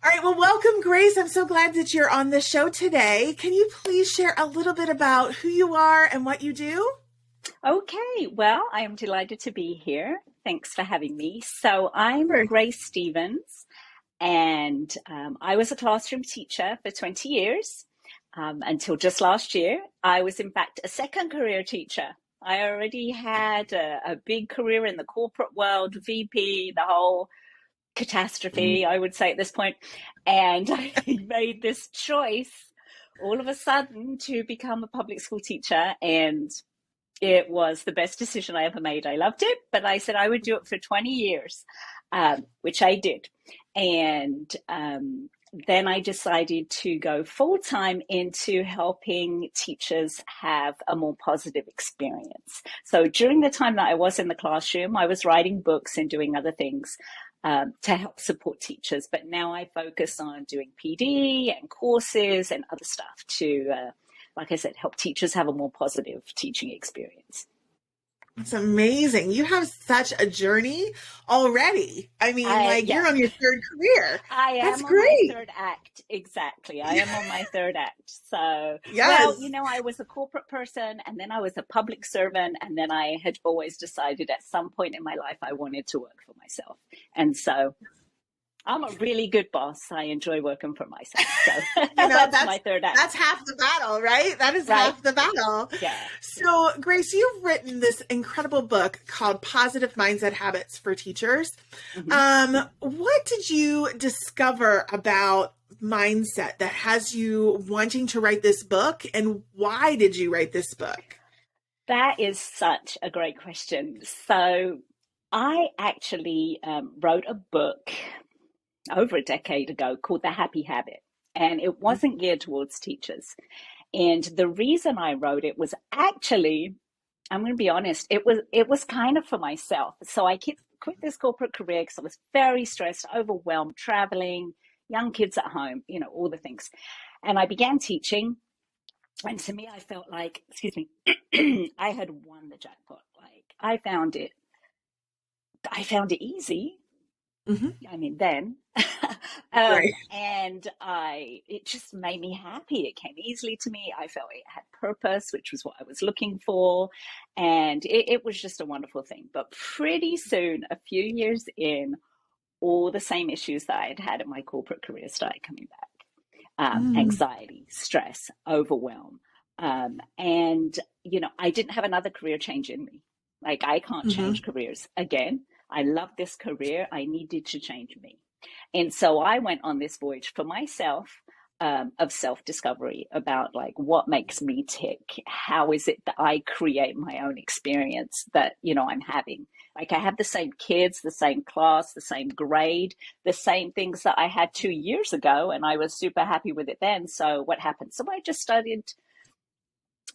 All right, well, welcome, Grace. I'm so glad that you're on the show today. Can you please share a little bit about who you are and what you do? Okay, well, I am delighted to be here. Thanks for having me. So, I'm Sure. Grace Stevens, and I was a classroom teacher for 20 years until just last year. I was, in fact, a second career teacher. I already had a big career in the corporate world, VP, the whole Mm. catastrophe, I would say at this point. And I made this choice all of a sudden to become a public school teacher. And it was the best decision I ever made. I loved it, but I said I would do it for 20 years, which I did. And then I decided to go full time into helping teachers have a more positive experience. So during the time that I was in the classroom, I was writing books and doing other things to help support teachers. But now I focus on doing PD and courses and other stuff to like I said, help teachers have a more positive teaching experience. It's amazing. You have such a journey already. I mean, like you're Yes, on your third career. I That's am on my great. third act. Exactly. I am on my third act. So, well, Yes. I was a corporate person and then I was a public servant. And then I had always decided at some point in my life I wanted to work for myself. And so I'm a really good boss. I enjoy working for myself. So You know, that's that's my third act. that's half the battle, right? That is Right. half the battle. Yeah. Yeah. So, Grace, you've written this incredible book called Positive Mindset Habits for Teachers. Hmm. What did you discover about mindset that has you wanting to write this book, and why did you write this book? That is such a great question. So, I actually wrote a book over a decade ago called The Happy Habit, and it wasn't geared towards teachers. And the reason I wrote it was actually, I'm going to be honest, it was kind of for myself. So I quit this corporate career because I was very stressed, overwhelmed, traveling, young kids at home, all the things. And I began teaching. And to me, I felt like, excuse me, I had won the jackpot. Like I found it easy. Hmm. I mean, then, Right. and it just made me happy. It came easily to me. I felt it had purpose, which was what I was looking for. And it was just a wonderful thing. But pretty soon, a few years in, all the same issues that I had had in my corporate career started coming back. Mm. Anxiety, stress, overwhelm. And, I didn't have another career change in me. Like, I can't Hmm. change careers again. I love this career. I needed to change me. And so I went on this voyage for myself of self discovery about like what makes me tick. How is it that I create my own experience that, I'm having? Like, I have the same kids, the same class, the same grade, the same things that I had 2 years ago, and I was super happy with it then. So what happened? So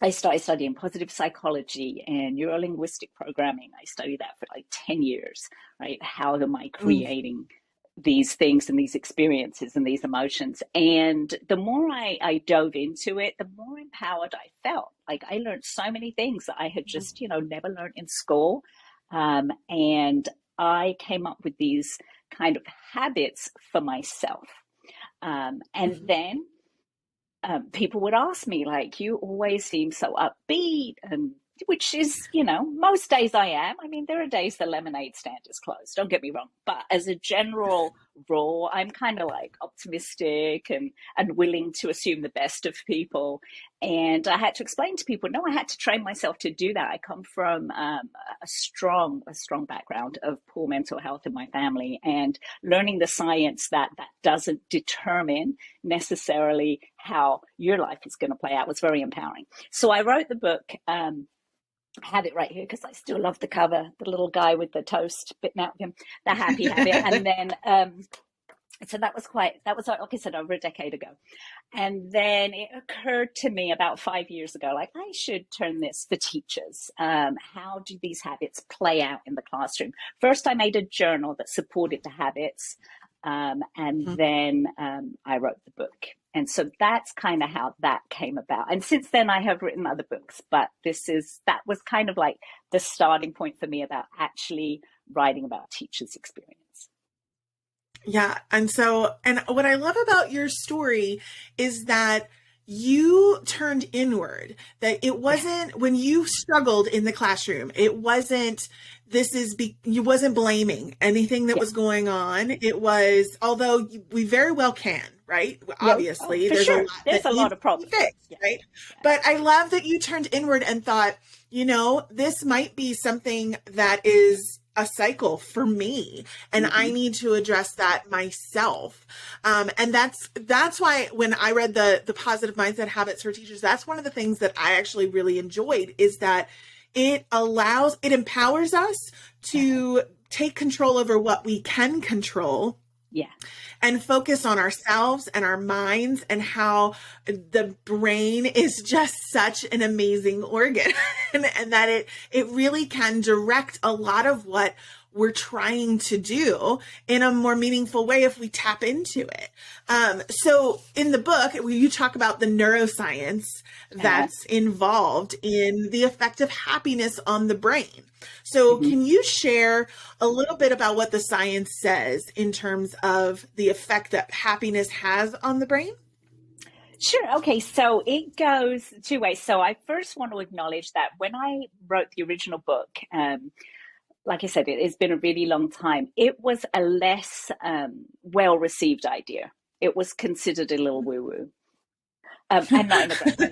I started studying positive psychology and neurolinguistic programming. I studied that for like 10 years, right? How am I Mm. creating these things and these experiences and these emotions? And the more I dove into it, the more empowered I felt. Like, I learned so many things that I had just, never learned in school. And I came up with these kind of habits for myself. And Mhm. then people would ask me, like, you always seem so upbeat, and which is, most days I am. I mean, there are days the lemonade stand is closed, don't get me wrong. But as a general rule, I'm kind of like optimistic and willing to assume the best of people. And I had to explain to people, no, I had to train myself to do that. I come from a strong background of poor mental health in my family, and learning the science that doesn't determine necessarily how your life is going to play out was very empowering. So I wrote the book. I have it right here because I still love the cover, the little guy with the toast bitten out of him, the happy habit. And then, so that was, like I said, over a decade ago. And then it occurred to me about 5 years ago, like, I should turn this for teachers. How do these habits play out in the classroom? First, I made a journal that supported the habits. And then I wrote the book. And so that's kind of how that came about. And since then, I have written other books, but that was kind of like the starting point for me about actually writing about teachers' experience. Yeah. And what I love about your story is that you turned inward, that it Yeah, wasn't when you struggled in the classroom, it wasn't, you wasn't blaming anything that yeah, was going on. It was, although we very well can, right? yeah. Oh, Obviously, for there's a sure. lot There's that a lot needs of to be problems. fixed, Yeah, right? yeah. But I love that you turned inward and thought, this might be something that is a cycle for me, and I Hmm. need to address that myself. And that's why when I read the positive mindset habits for teachers, that's one of the things that I actually really enjoyed, is that it empowers us Uh-huh. to take control over what we can control Yeah. and focus on ourselves and our minds, and how the brain is just such an amazing organ, and that it really can direct a lot of what we're trying to do in a more meaningful way if we tap into it. So in the book, you talk about the neuroscience Uh-huh. that's involved in the effect of happiness on the brain. So Hmm. can you share a little bit about what the science says in terms of the effect that happiness has on the brain? Sure. Okay. So it goes two ways. So I first want to acknowledge that when I wrote the original book, like I said, it's been a really long time. It was a less well received idea. It was considered a little woo woo, and not in a great way.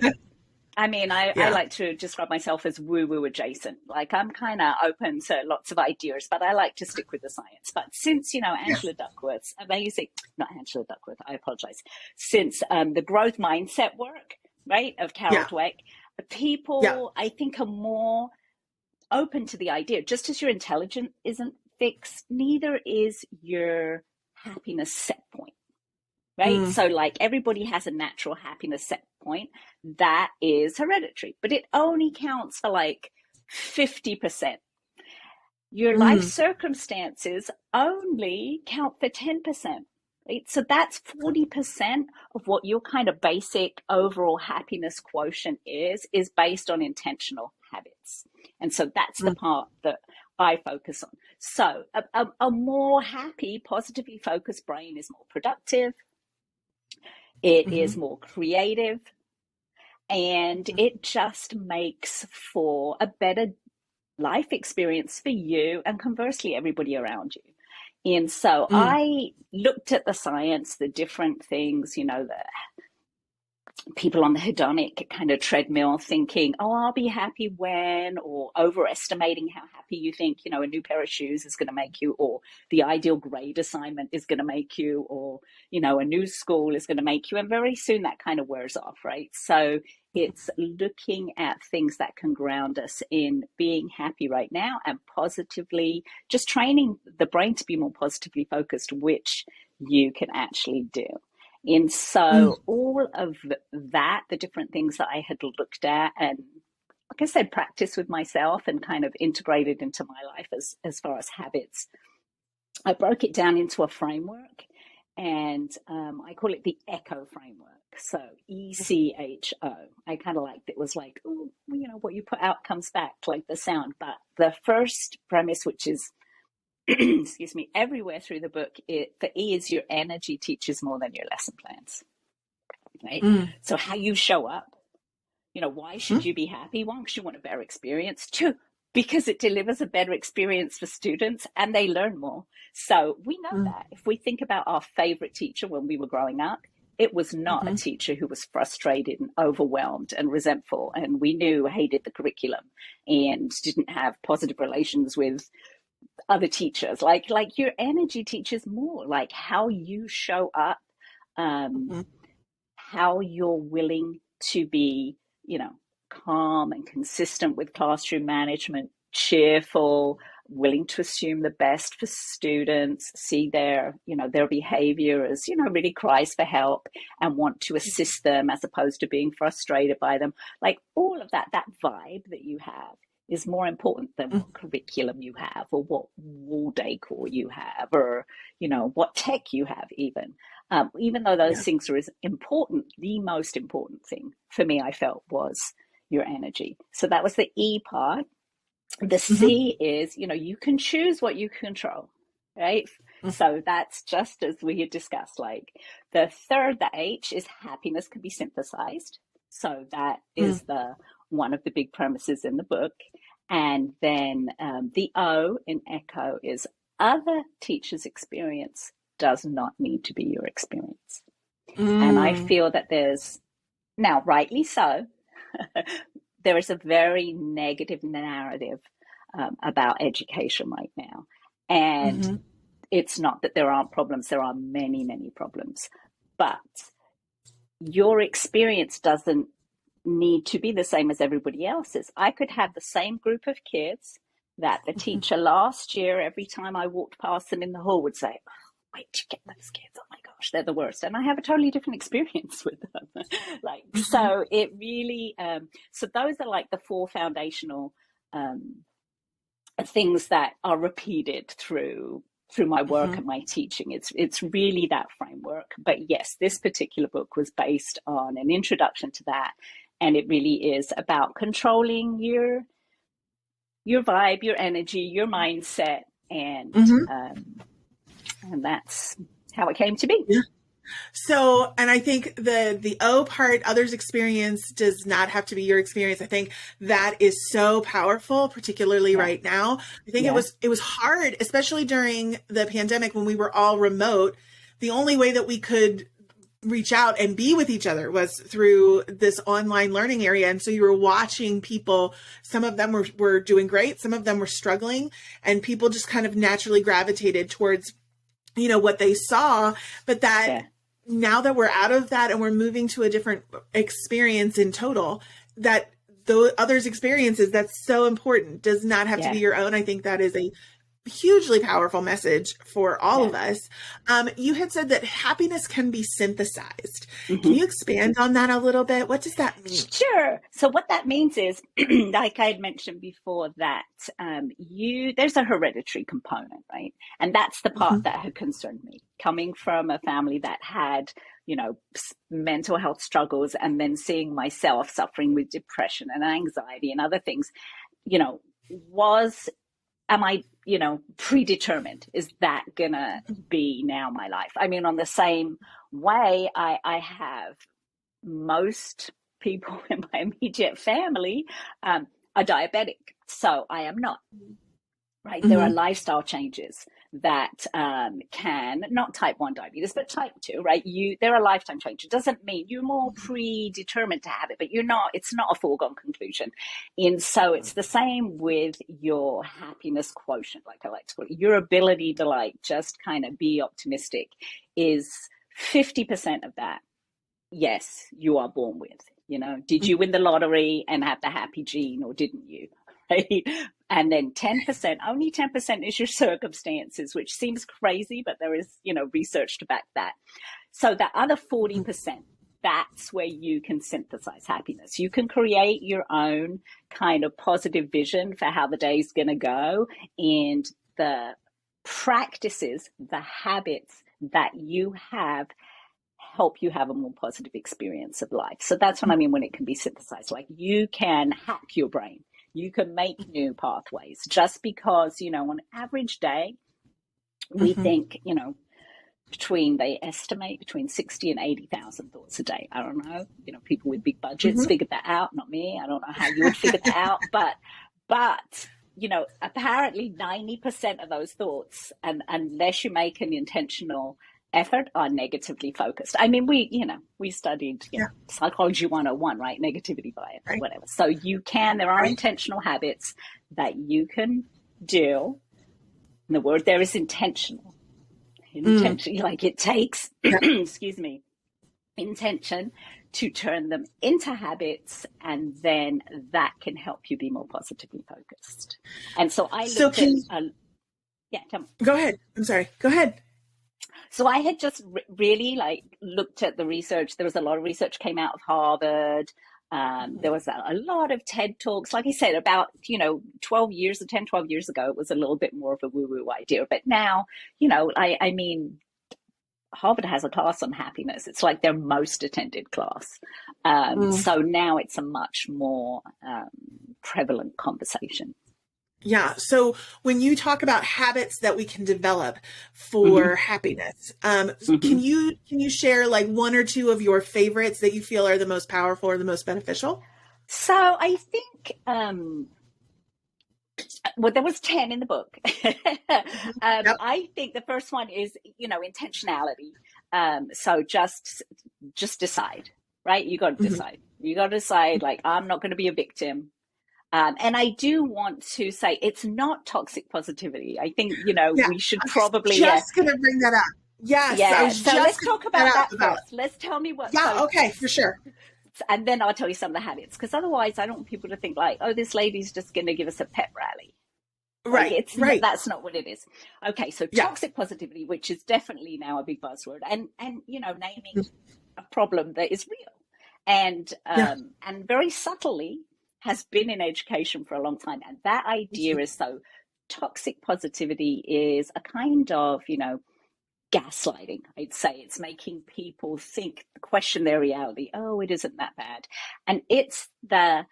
I mean, I Yeah. like to describe myself as woo woo adjacent. Like I'm kind of open to lots of ideas, but I like to stick with the science. But since, Yes. Angela Duckworth's amazing, not Angela Duckworth, I apologize, since the growth mindset work, right, of Carol Yeah. Dweck, Yeah. people, I think, are more open to the idea. Just as your intelligence isn't fixed, neither is your happiness set point, right? Mm, So, like, everybody has a natural happiness set point that is hereditary, but it only counts for like 50%. Your life mm, circumstances only count for 10%. Right? So that's 40% of what your kind of basic overall happiness quotient is based on intentional habits. And so that's the mm, part that I focus on. So a more happy, positively focused brain is more productive, it is mhm, more creative, and mhm, it just makes for a better life experience for you and conversely everybody around you. And so mm, I looked at the science, the different things, the people on the hedonic kind of treadmill thinking, oh, I'll be happy when, or overestimating how happy you think, a new pair of shoes is going to make you, or the ideal grade assignment is going to make you, or, a new school is going to make you. And very soon that kind of wears off, right? So it's looking at things that can ground us in being happy right now and positively just training the brain to be more positively focused, which you can actually do. And mm, so all of that, the different things that I had looked at and like I said, practice with myself and kind of integrated into my life as far as habits. I broke it down into a framework and I call it the ECHO framework. So ECHO. I kind of liked it was like, oh, what you put out comes back, like the sound. But the first premise, which is excuse me, everywhere through the book, the E is your energy teaches more than your lesson plans, right? mm, So how you show up, why should mm, you be happy? One, because you want a better experience. Two, because it delivers a better experience for students and they learn more. So we know mm, that if we think about our favorite teacher when we were growing up, it was not a mhm, teacher who was frustrated and overwhelmed and resentful and we knew hated the curriculum and didn't have positive relations with other teachers. Like your energy teaches more, like how you show up, um mhm, how you're willing to be, calm and consistent with classroom management, cheerful, willing to assume the best for students, see their behavior as, really cries for help and want to assist them as opposed to being frustrated by them. Like all of that vibe that you have is more important than mm. what curriculum you have or what wall decor you have or, what tech you have even though those Yeah. things are as important, the most important thing for me, I felt, was your energy. So that was the E part. The Mhm, C is, you can choose what you control, right? So that's just as we had discussed. Like the third, the H is happiness can be synthesized. So that Mm, is the one of the big premises in the book. And then the O in echo is other teachers' experience does not need to be your experience. And I mm, feel that there's, now rightly so, there is a very negative narrative about education right now. And mm-hmm, it's not that there aren't problems, there are many, many problems. But your experience doesn't need to be the same as everybody else's. I could have the same group of kids that the teacher last year, every time I walked past them in the hall, would say, where'd you get those kids? Oh my gosh, they're the worst. And I have a totally different experience with them. Like, mm-hmm, so it really, so those are like the four foundational things that are repeated through my work mm-hmm. and my teaching. It's really that framework. But yes, this particular book was based on an introduction to that, and it really is about controlling your vibe, your energy, your mindset, Mm-hmm. and that's how it came to be. Yeah. So, and I think the O part, others' experience does not have to be your experience. I think that is so powerful, particularly Yeah, right now. I think yeah, it was hard, especially during the pandemic when we were all remote. The only way that we could reach out and be with each other was through this online learning area. And so you were watching people, some of them were doing great, some of them were struggling, and people just kind of naturally gravitated towards, what they saw. But that yeah, now that we're out of that and we're moving to a different experience in total, that the others' experiences, that's so important, does not have to be yeah, your own. I think that is a hugely powerful message for all yeah. of us. You had said that happiness can be synthesized. Can Mm-hmm. you expand on that a little bit? What does that mean? Sure. So what that means is, like I had mentioned before, that there's a hereditary component, right? And that's the part Mm-hmm. that had concerned me. Coming from a family that had, mental health struggles, and then seeing myself suffering with depression and anxiety and other things, you know, was am I, predetermined? Is that gonna be now my life? I mean, on the same way, I have most people in my immediate family are diabetic. So I am not, right? There are Mm-hmm. lifestyle changes that can, not type 1 diabetes, but type 2, right? There are lifetime changes. It doesn't mean you're more predetermined to have it, but you're not, it's not a foregone conclusion. And so it's the same with your happiness quotient, like I like to call it. Your ability to like just kind of be optimistic is 50% of that. Yes, you are born with. Did you win the lottery and have the happy gene, or didn't you? Right? And then 10%, only 10% is your circumstances, which seems crazy, but there is, research to back that. So the other 40%, that's where you can synthesize happiness. You can create your own kind of positive vision for how the day's going to go, and the practices, the habits that you have help you have a more positive experience of life. So that's what I mean when it can be synthesized. Like, you can hack your brain. You can make new pathways, just because, on an average day, we Mm-hmm. think, they estimate between 60 and 80,000 thoughts a day. I don't know, people with big budgets Mm-hmm. figured that out, not me. I don't know how you would figure that out, but apparently 90% of those thoughts, and unless you make an intentional effort, are negatively focused. I mean, we studied, Yeah. psychology 101, right? Negativity bias, Right. whatever. So there are Right. intentional habits that you can do. And the word there is intentional. Mm. Like, it takes, Yeah. excuse me, intention to turn them into habits, and then that can help you be more positively focused. And so I So looked can at, you yeah, tell me. go ahead? I'm sorry. Go ahead. So I had just really like looked at the research. There was a lot of research came out of Harvard. There was a lot of TED Talks. Like I said, about, 10, 12 years ago, it was a little bit more of a woo-woo idea. But now, I mean, Harvard has a class on happiness. It's like their most attended class. Mm. So now it's a much more prevalent conversation. Yeah. So when you talk about habits that we can develop Hmm. for happiness, Hmm. can you share like one or two of your favorites that you feel are the most powerful or the most beneficial? So I think, well, there was 10 in the book. Mhm. Yep. I think the first one is, intentionality. So just decide, right? You got to Mhm. decide. You got to decide, like, I'm not going to be a victim. And I do want to say it's not toxic positivity. I think, Yeah. we should I was probably, just gonna bring that up. Yes, I yeah. was So just let's gonna talk bring that about up that about. first. Let's tell me what, Yeah. Okay. For sure. and then I'll tell you some of the habits, because otherwise I don't want people to think like, oh, this lady's just going to give us a pep rally. Like Right. Right. that's not what it is. Okay, so Yeah. toxic positivity, which is definitely now a big buzzword, and naming a problem that is real, Yeah. and very subtly has been in education for a long time. And that idea is, so toxic positivity is a kind of, gaslighting. I'd say it's making people think, question their reality. Oh, it isn't that bad, and it's the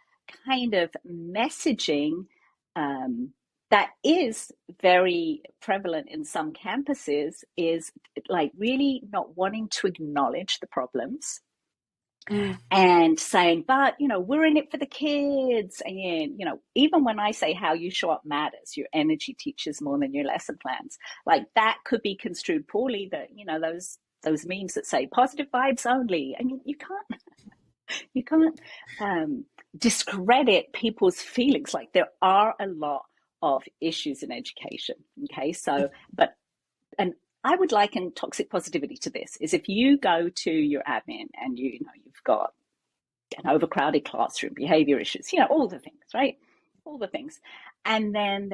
kind of messaging um, that is very prevalent in some campuses, is like really not wanting to acknowledge the problems Mm. and saying, but, we're in it for the kids. And, even when I say how you show up matters, your energy teaches more than your lesson plans, like that could be construed poorly, that, those memes that say positive vibes only. I mean, you can't discredit people's feelings. Like, there are a lot of issues in education. Okay. So, but, and I would liken toxic positivity to this: is if you go to your admin and you've got an overcrowded classroom, behavior issues, all the things, right? All the things. And then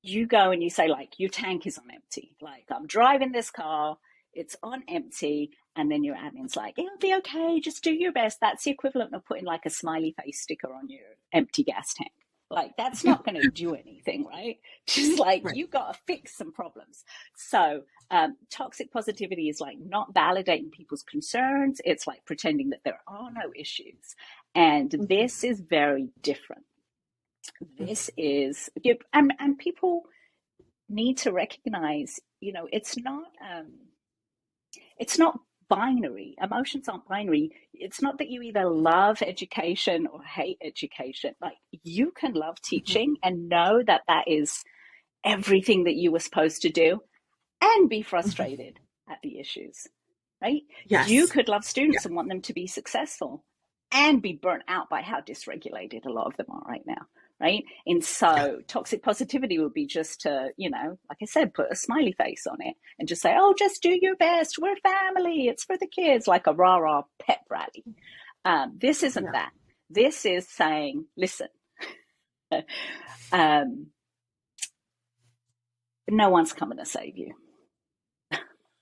you go and you say, like, your tank is on empty. Like, I'm driving this car, it's on empty. And then your admin's like, it'll be okay, just do your best. That's the equivalent of putting like a smiley face sticker on your empty gas tank. Like, that's not going to do anything, right? Just like, Right. you've got to fix some problems. So, toxic positivity is like not validating people's concerns. It's like pretending that there are no issues. And Mhm. this is very different. Mhm. This is, and people need to recognize, it's not binary. Emotions aren't binary. It's not that you either love education or hate education. Like, you can love Mhm. teaching and know that that is everything that you were supposed to do, and be Mhm. frustrated at the issues, right? You Yes. could love Yeah. students and want them to be successful, and be burnt out by how dysregulated a lot of them are right now, right? And Yeah. so toxic positivity would be just to, like I said, put a smiley face on it and just say, oh, just do your best. We're family. It's for the kids, like a rah rah pep rally. This isn't Yeah. that. This is saying, listen, um, no one's coming to save you.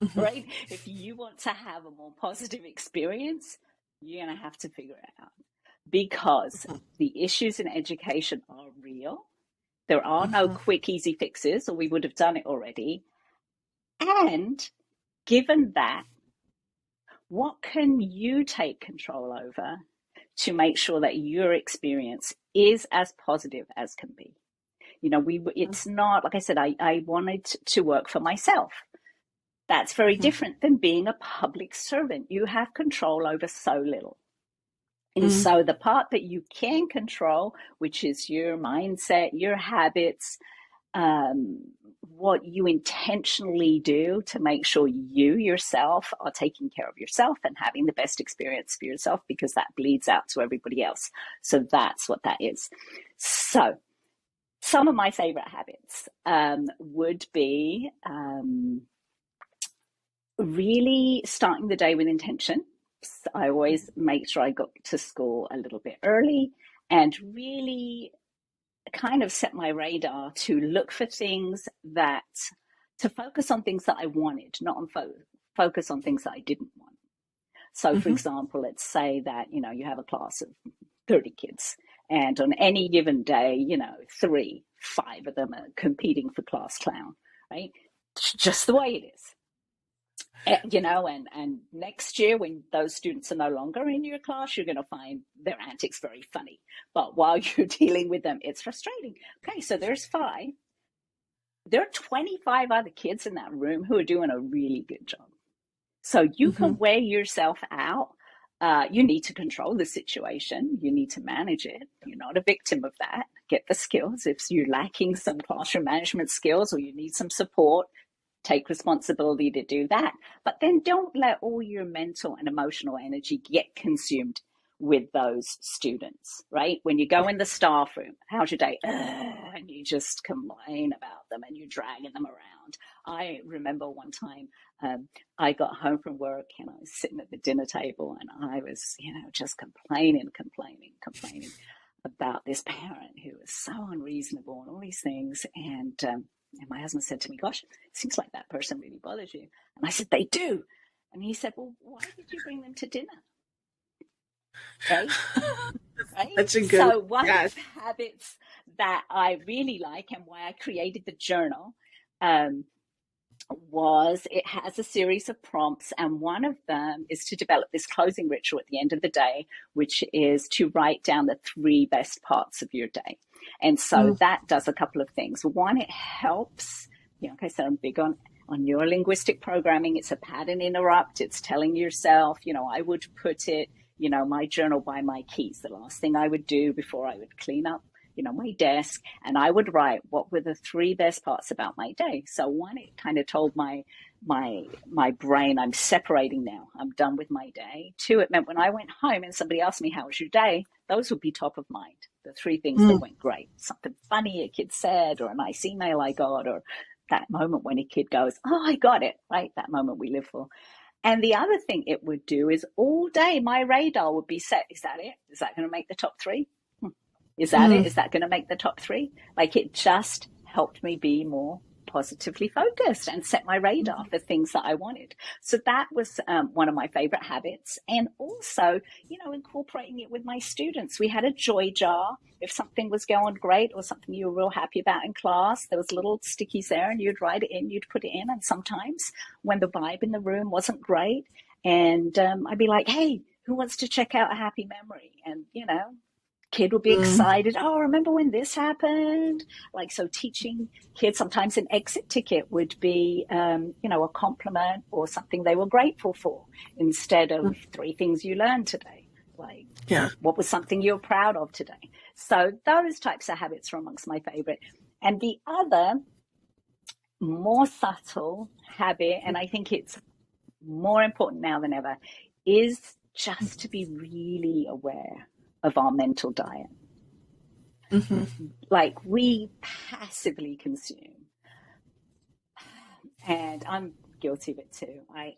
Mhm. Right? If you want to have a more positive experience, you're going to have to figure it out, because Mhm. the issues in education are real. There are no Mhm. quick, easy fixes, or we would have done it already. And given that, what can you take control over to make sure that your experience is as positive as can be? It's not, like I said, I wanted to work for myself. That's very Mhm. different than being a public servant. You have control over so little. And Mhm. so the part that you can control, which is your mindset, your habits, what you intentionally do to make sure you yourself are taking care of yourself and having the best experience for yourself, because that bleeds out to everybody else. So that's what that is. So some of my favorite habits would be really starting the day with intention. I always make sure I got to school a little bit early, and really kind of set my radar to look for things that, to focus on things that I wanted, not on focus on things that I didn't want. So, for Mhm. example, let's say that, you have a class of 30 kids, and on any given day, three, five of them are competing for class clown, right? Just the way it is. And next year when those students are no longer in your class, you're going to find their antics very funny. But while you're dealing with them, it's frustrating. Okay, so there's 5. There are 25 other kids in that room who are doing a really good job. So you Mm-hmm. can wear yourself out. You need to control the situation. You need to manage it. You're not a victim of that. Get the skills. If you're lacking some classroom management skills or you need some support, take responsibility to do that. But then don't let all your mental and emotional energy get consumed with those students, right? When you go in the staff room, how's your day? And you just complain about them and you're dragging them around. I remember one time I got home from work and I was sitting at the dinner table and I was, just complaining about this parent who was so unreasonable and all these things. And my husband said to me, "Gosh, it seems like that person really bothers you." And I said, "They do." And he said, "Well, why did you bring them to dinner?" Right? Right? Such a good, So one of yes. the habits that I really like and why I created the journal um, was it has a series of prompts, and one of them is to develop this closing ritual at the end of the day, which is to write down the 3 best parts of your day. And so that does a couple of things. One, it helps, like I said, I'm big on neurolinguistic programming. It's a pattern interrupt. It's telling yourself, I would put it, my journal by my keys, the last thing I would do before I would clean up my desk, and I would write what were the 3 best parts about my day. So one, it kind of told my brain, I'm separating now. I'm done with my day. 2, it meant when I went home and somebody asked me, how was your day? Those would be top of mind. The 3 things that went great. Something funny a kid said, or a nice email I got, or that moment when a kid goes, "Oh, I got it," right? That moment we live for. And the other thing it would do is all day my radar would be set. Is that it? Is that going to make the top 3? Is that it? Is that going to make the top 3? Like, it just helped me be more positively focused and set my radar for things that I wanted. So that was one of my favorite habits. And also, incorporating it with my students. We had a joy jar. If something was going great or something you were real happy about in class, there was little stickies there and you'd write it in, you'd put it in. And sometimes when the vibe in the room wasn't great, and I'd be like, "Hey, who wants to check out a happy memory?" And, kid would be excited. "Oh, remember when this happened?" Like, so teaching kids, sometimes an exit ticket would be, a compliment or something they were grateful for, instead of 3 things you learned today. Like, Yeah. what was something you're proud of today? So those types of habits are amongst my favorite. And the other more subtle habit, and I think it's more important now than ever, is just to be really aware of our mental diet. Like, we passively consume, and I'm guilty of it too. I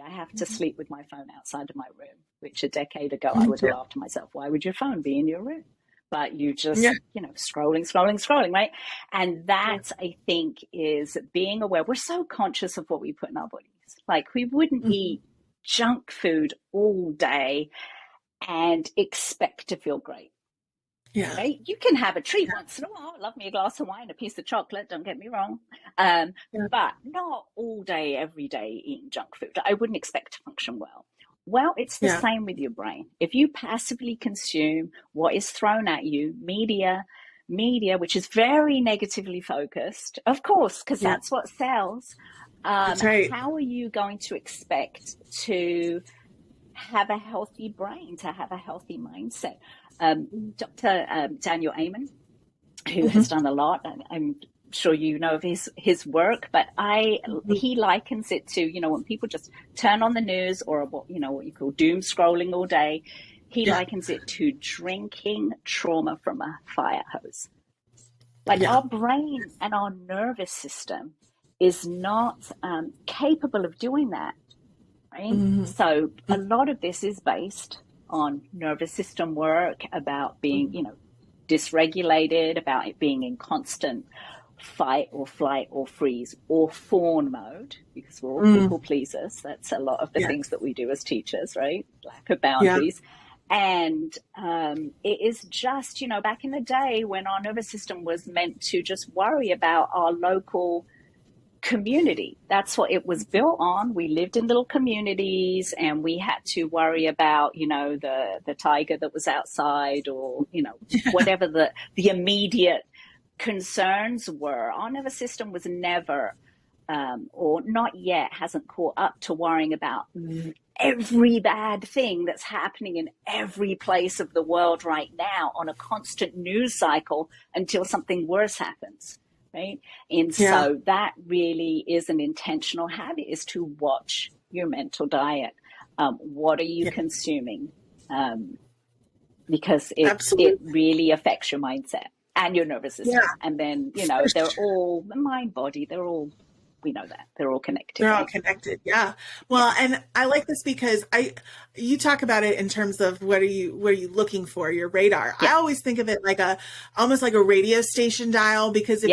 have to sleep with my phone outside of my room, which a decade ago I would have Yeah. laughed to myself. Why would your phone be in your room? But you Yeah. just, scrolling, right? And that, I think, is being aware. We're so conscious of what we put in our bodies. Like, we wouldn't eat junk food all day and expect to feel great. Yeah. Right? You can have a treat once in a while. Love me a glass of wine, a piece of chocolate, don't get me wrong. Yeah. But not all day, every day eating junk food. I wouldn't expect to function well. Well, it's the Yeah. same with your brain. If you passively consume what is thrown at you, media, which is very negatively focused, of course, because Yeah. that's what sells, That's right. how are you going to expect to have a healthy brain, to have a healthy mindset? Dr. Daniel Amen, who has done a lot, I'm sure you know of his work, but he likens it to, when people just turn on the news, or what you call doom scrolling all day. He Yeah. likens it to drinking trauma from a fire hose. Like, Yeah. our brain and our nervous system is not capable of doing that, right? So a lot of this is based on nervous system work, about being, dysregulated, about it being in constant fight or flight or freeze or fawn mode, because we're all people pleasers. That's a lot of the Yeah. things that we do as teachers, right? Lack of Yeah. boundaries. And it is just, back in the day when our nervous system was meant to just worry about our local community. That's what it was built on. We lived in little communities, and we had to worry about, the tiger that was outside, or, whatever the immediate concerns were. Our nervous system was never, or not yet, hasn't caught up to worrying about every bad thing that's happening in every place of the world right now on a constant news cycle until something worse happens. Right. And Yeah. so that really is an intentional habit, is to watch your mental diet. What are you consuming? Because it really affects your mindset and your nervous system. Yeah. And then, they're all mind, body, they're all, we know that they're all connected. They're all connected. Yeah. Well, and I like this because you talk about it in terms of what are you looking for, your radar. I always think of it like almost like a radio station dial, because if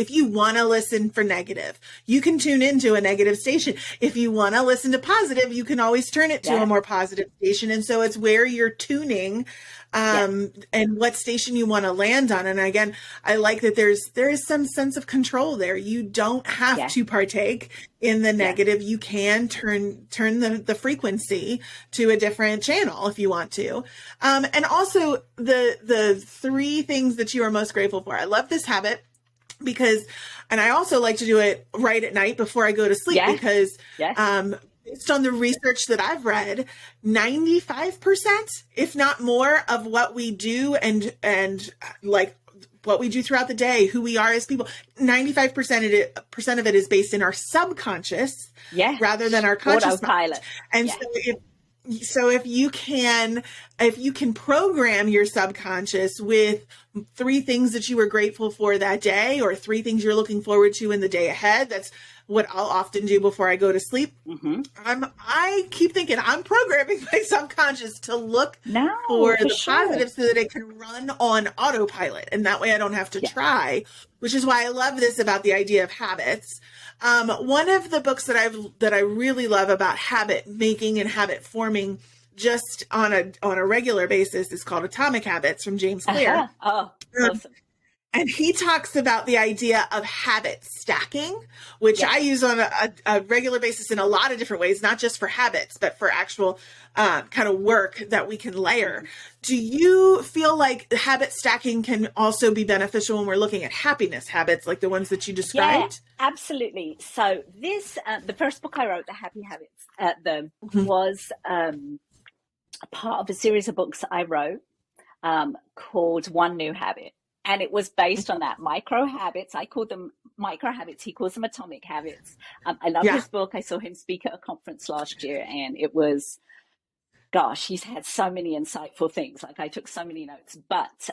you want to listen for negative, you can tune into a negative station. If you want to listen to positive, you can always turn it to a more positive station. And so it's where you're tuning, and what station you want to land on. And again, I like that there is some sense of control there. You don't have to partake in the negative. You can turn the frequency to a different channel if you want to. And also the 3 things that you are most grateful for. I love this habit because, and I also like to do it right at night before I go to sleep, because, based on the research that I've read, 95%, if not more, of what we do and like what we do throughout the day, who we are as people, 95% of it is based in our subconscious rather than our conscious autopilot. And so if you can program your subconscious with 3 things that you were grateful for that day, or 3 things you're looking forward to in the day ahead, that's what I'll often do before I go to sleep. I keep thinking I'm programming my subconscious to look for the positive so that it can run on autopilot. And that way I don't have to try, which is why I love this about the idea of habits. One of the books that I really love about habit making and habit forming just on a regular basis is called Atomic Habits from James Clear. Oh, awesome. And he talks about the idea of habit stacking, which I use on a regular basis in a lot of different ways, not just for habits, but for actual kind of work that we can layer. Do you feel like habit stacking can also be beneficial when we're looking at happiness habits, like the ones that you described? Yeah, absolutely. So this, the first book I wrote, The Happy Habits, was part of a series of books I wrote called One New Habit. And it was based on that micro habits. I call them micro habits. He calls them atomic habits. I love his book. I saw him speak at a conference last year, and it was, gosh, he's had so many insightful things. Like, I took so many notes, but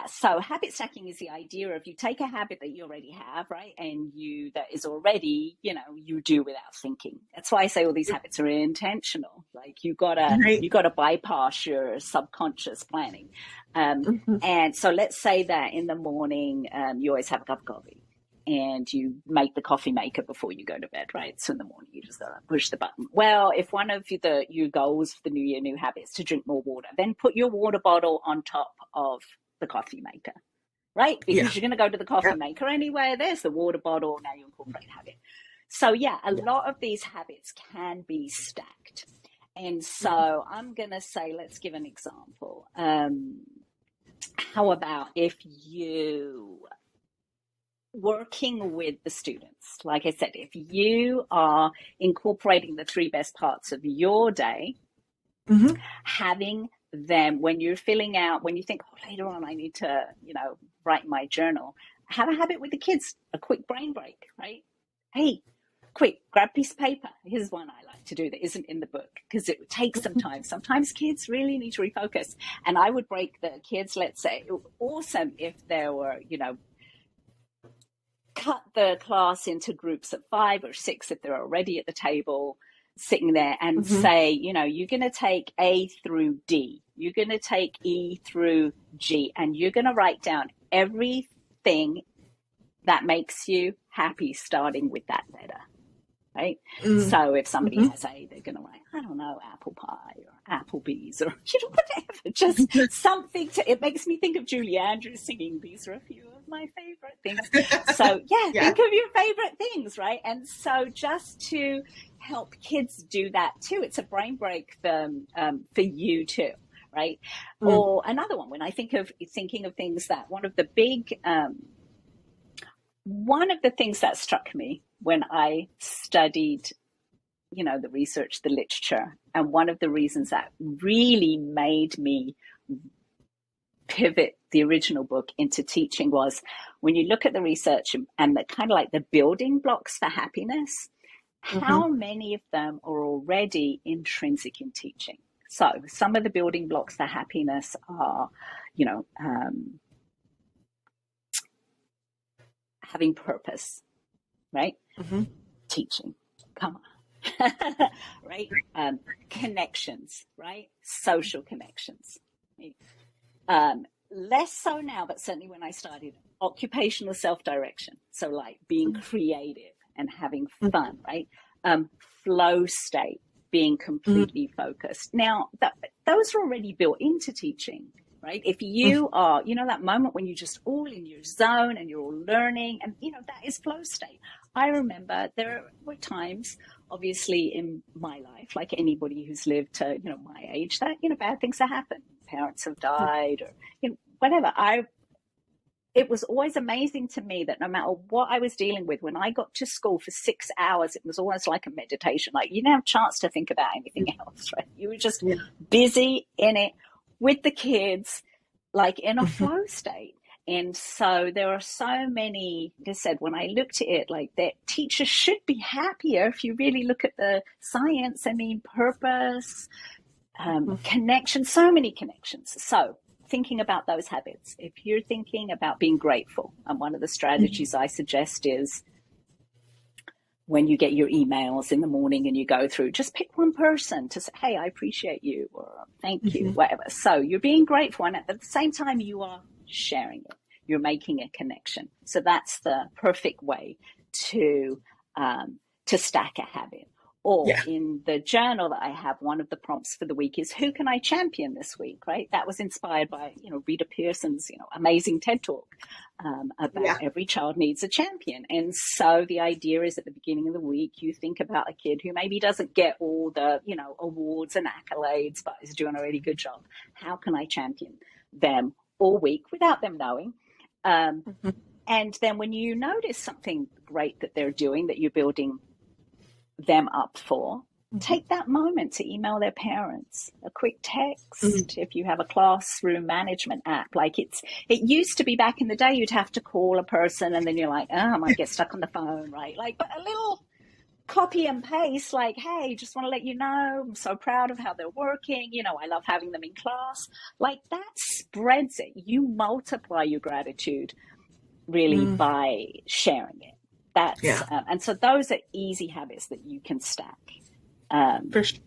so habit stacking is the idea of you take a habit that you already have, right? And that is already, you do without thinking. That's why I say all these habits are intentional. Like, you gotta bypass your subconscious planning. And so let's say that in the morning, you always have a cup of coffee, and you make the coffee maker before you go to bed, right? So in the morning, you just push the button. Well, if one of your goals for the new year, new habits, to drink more water, then put your water bottle on top of the coffee maker, right? Because you're going to go to the coffee maker anyway. There's the water bottle. Now you incorporate habit. So a lot of these habits can be stacked. And so I'm going to say, let's give an example. How about if you working with the students, like I said, if you are incorporating the 3 best parts of your day, having them when you're filling out, when you think, later on I need to, write my journal, have a habit with the kids, a quick brain break, right? Hey, quick, grab a piece of paper. Here's one I like to do that isn't in the book, because it takes some time. Sometimes kids really need to refocus. And I would break the kids, let's say, it would be awesome if there were, cut the class into groups of 5 or 6 if they're already at the table sitting there, and say, you're going to take A through D, you're going to take E through G, and you're going to write down everything that makes you happy starting with that letter, right? So if somebody has A, they're going to write, I don't know, apple pie or Applebee's or whatever, just something it makes me think of Julie Andrews singing, these are a few of my favorite things. So yeah, Yeah. think of your favorite things, right? And so just to help kids do that too, it's a brain break for you too, right? Mm. Or another one, when I thinking of things that one of the things that struck me when I studied, the research, the literature, and one of the reasons that really made me pivot the original book into teaching was when you look at the research and the kind of like the building blocks for happiness, Mm-hmm. how many of them are already intrinsic in teaching? So some of the building blocks for happiness are, you know, having purpose, right? Mm-hmm. Teaching, come on, right? Connections, right? Social connections. Right? Less so now, but certainly when I started, occupational self-direction. So like being creative and having fun, right? Flow state, being Mm-hmm. completely focused. Now, those are already built into teaching, right? If Mm-hmm. you are, that moment when you're just all in your zone and you're all learning, and, that is flow state. I remember there were times, obviously, in my life, like anybody who's lived to, my age, that, bad things have happened. Parents have died or, whatever. It was always amazing to me that no matter what I was dealing with, when I got to school for 6 hours, it was almost like a meditation. Like you didn't have a chance to think about anything else, right? You were just Yeah. busy in it with the kids, like in a Mm-hmm. flow state. And so there are so many, like I said, when I looked at it, like that teachers should be happier if you really look at the science. I mean, purpose, connection, so many connections. So thinking about those habits, if you're thinking about being grateful, and one of the strategies I suggest is when you get your emails in the morning and you go through, just pick one person to say, hey, I appreciate you, or thank you, Mm-hmm. whatever. So you're being grateful, and at the same time you are sharing it, you're making a connection. So that's the perfect way to stack a habit. Or Yeah. in the journal that I have, one of the prompts for the week is, who can I champion this week, right? That was inspired by, Rita Pearson's, amazing TED Talk about Yeah. every child needs a champion. And so the idea is at the beginning of the week, you think about a kid who maybe doesn't get all the, awards and accolades, but is doing a really good job. How can I champion them all week without them knowing? Mm-hmm. And then when you notice something great that they're doing, that you're building them up for, take that moment to email their parents, a quick Mm-hmm. text. If you have a classroom management app, like it used to be back in the day, you'd have to call a person and then you're like, oh, I might get stuck on the phone, right? Like, but a little copy and paste, like, hey, just want to let you know, I'm so proud of how they're working. I love having them in class. Like that spreads it. You multiply your gratitude really Mm. by sharing it. That's Yeah. and so those are easy habits that you can stack. Um, For sure.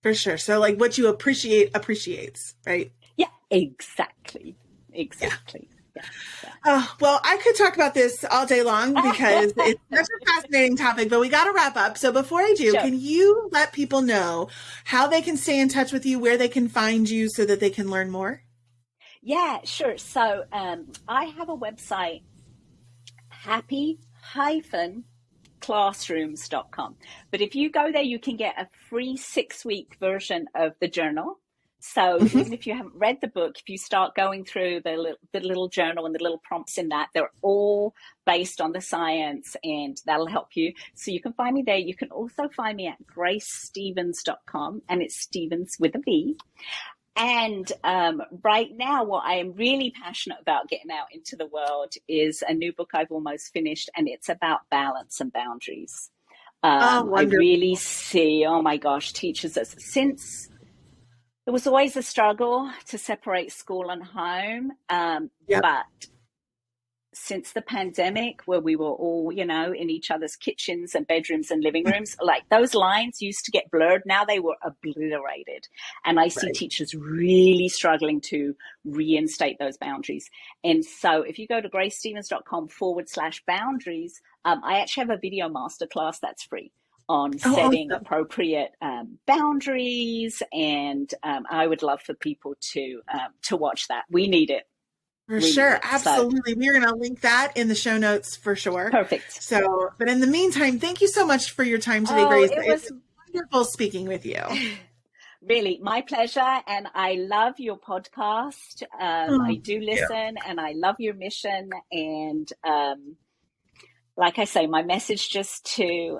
For sure. So like what you appreciate appreciates, right? yeah, exactly, Yeah. exactly. Yeah, yeah. Oh, well, I could talk about this all day long because it's such a fascinating topic, but we got to wrap up. So before I do, Sure. can you let people know how they can stay in touch with you, where they can find you so that they can learn more? Yeah, sure. So I have a website, happy-classrooms.com. But if you go there, you can get a free 6-week version of the journal. So Mm-hmm. even if you haven't read the book, if you start going through the little journal and the little prompts in that, they're all based on the science, and that'll help you. So you can find me there. You can also find me at gracestevens.com, and it's Stevens with a V. And right now, what I am really passionate about getting out into the world is a new book I've almost finished, and it's about balance and boundaries. Oh, I really wonderful. see, oh my gosh, teachers, since it was always a struggle to separate school and home, Yep. but since the pandemic, where we were all, in each other's kitchens and bedrooms and living rooms, like those lines used to get blurred. Now they were obliterated. And I see Right. teachers really struggling to reinstate those boundaries. And so if you go to gracestevens.com/boundaries, I actually have a video masterclass that's free on Oh, setting awesome. appropriate boundaries. And I would love for people to watch that. We need it. For really sure. is. So Absolutely. We're going to link that in the show notes for sure. perfect. So, but in the meantime, thank you so much for your time today, Oh, Grace. it It was was wonderful speaking with you. really my pleasure. And I love your podcast. Oh, I do thank you. listen and I love your mission. And like I say, my message just to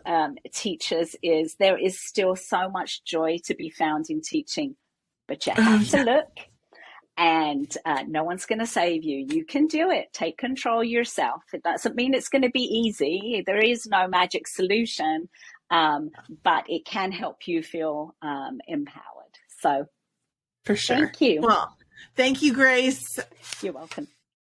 teachers is there is still so much joy to be found in teaching, but you Oh, have to yeah, look, and no one's going to save you. You can do it. Take control yourself. It doesn't mean it's going to be easy. There is no magic solution, but it can help you feel empowered. So for sure. thank you. Well, thank you, Grace. You're welcome.